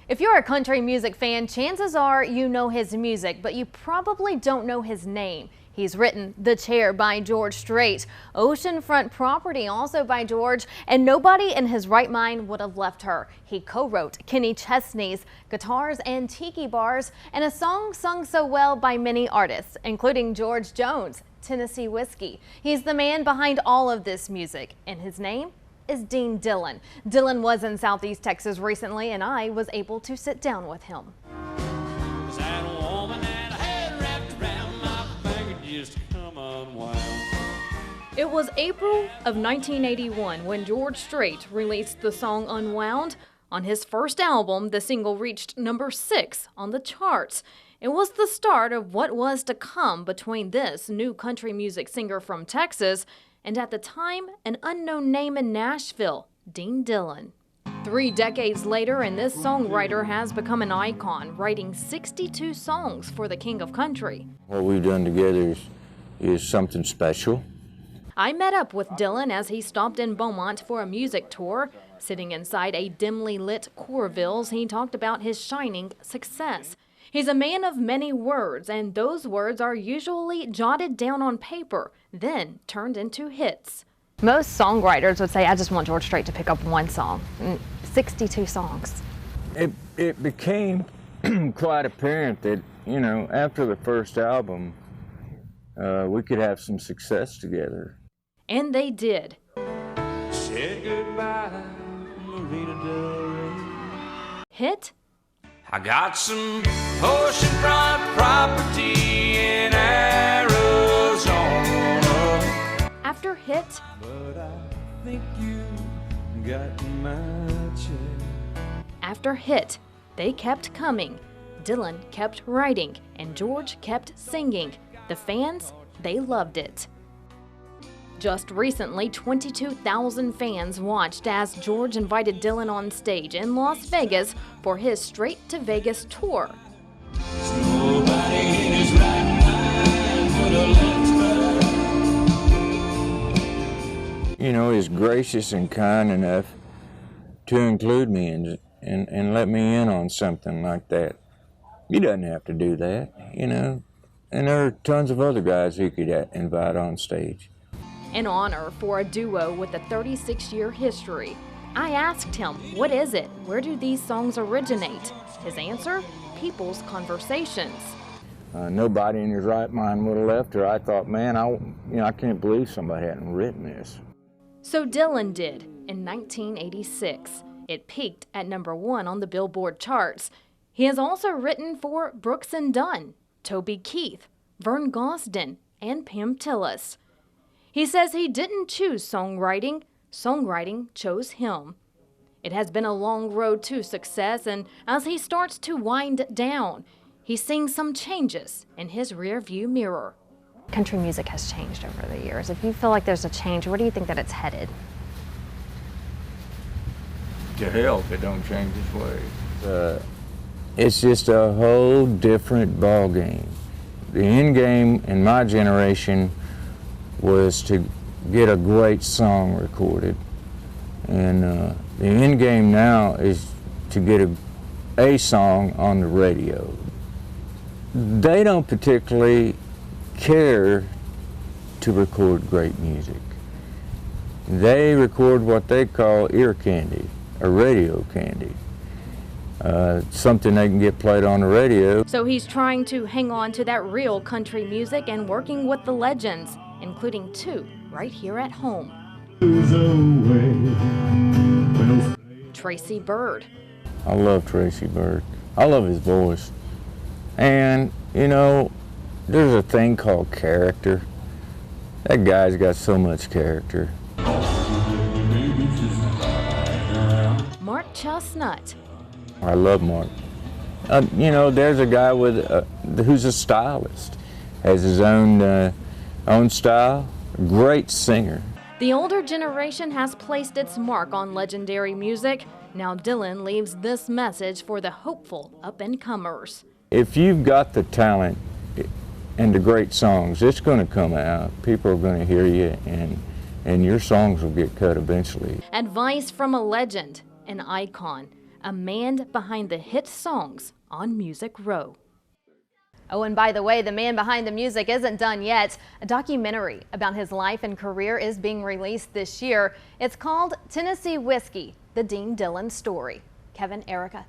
If you're a country music fan, chances are you know his music, but you probably don't know his name. He's written The Chair by George Strait, Oceanfront Property also by George, and Nobody in His Right Mind Would Have Left Her. He co-wrote Kenny Chesney's Guitars and Tiki Bars, and a song sung so well by many artists, including George Jones, Tennessee Whiskey. He's the man behind all of this music, and his name is Dillon. Dillon was in Southeast Texas recently, and I was able to sit down with him. It was April of 1981 when George Strait released the song Unwound. On his first album, the single reached number 6 on the charts. It was the start of what was to come between this new country music singer from Texas and, at the time, an unknown name in Nashville, Dillon. 3 decades later, and this songwriter has become an icon, writing 62 songs for the King of Country. What we've done together is something special. I met up with Dillon as he stopped in Beaumont for a music tour. Sitting inside a dimly lit Corville's, he talked about his shining success. He's a man of many words, and those words are usually jotted down on paper, then turned into hits. Most songwriters would say, I just want George Strait to pick up one song. 62 songs. It became quite apparent that, you know, after the first album, we could have some success together. And they did. Said goodbye, Marina Del Rey. Hit? I got some oceanfront property in Arizona. After hit? But I think you got my check. After hit, they kept coming. Dillon kept writing, and George kept singing. The fans, they loved it. Just recently, 22,000 fans watched as George invited Dillon on stage in Las Vegas for his Straight to Vegas tour. Nobody in his right mind would have left her. You know, he's gracious and kind enough to include me and let me in on something like that. He doesn't have to do that, you know. And there are tons of other guys he could invite on stage. An honor for a duo with a 36-year history. I asked him, what is it? Where do these songs originate? His answer? People's conversations. Nobody in his right mind would have left her. I thought, man, I can't believe somebody hadn't written this. So Dillon did in 1986. It peaked at number 1 on the Billboard charts. He has also written for Brooks and Dunn, Toby Keith, Vern Gosdin, and Pam Tillis. He says he didn't choose songwriting. Songwriting chose him. It has been a long road to success, and as he starts to wind down, he's seeing some changes in his rearview mirror. Country music has changed over the years. If you feel like there's a change, where do you think that it's headed? To hell if it don't change its ways. It's just a whole different ball game. The end game in my generation was to get a great song recorded, and the end game now is to get a song on the radio. They don't particularly care to record great music. They record what they call ear candy, or radio candy. Something they can get played on the radio. So he's trying to hang on to that real country music and working with the legends, including 2 right here at home. Tracy Byrd. I love Tracy Byrd. I love his voice. And, you know, there's a thing called character. That guy's got so much character. Mark Chestnut. I love Mark. You know, there's a guy who's a stylist, has his own style, a great singer. The older generation has placed its mark on legendary music. Now Dillon leaves this message for the hopeful up-and-comers. If you've got the talent and the great songs, it's going to come out. People are going to hear you, and your songs will get cut eventually. Advice from a legend, an icon, a man behind the hit songs on Music Row. Oh, and by the way, the man behind the music isn't done yet. A documentary about his life and career is being released this year. It's called Tennessee Whiskey, the Dean Dillon story. Kevin, Erica,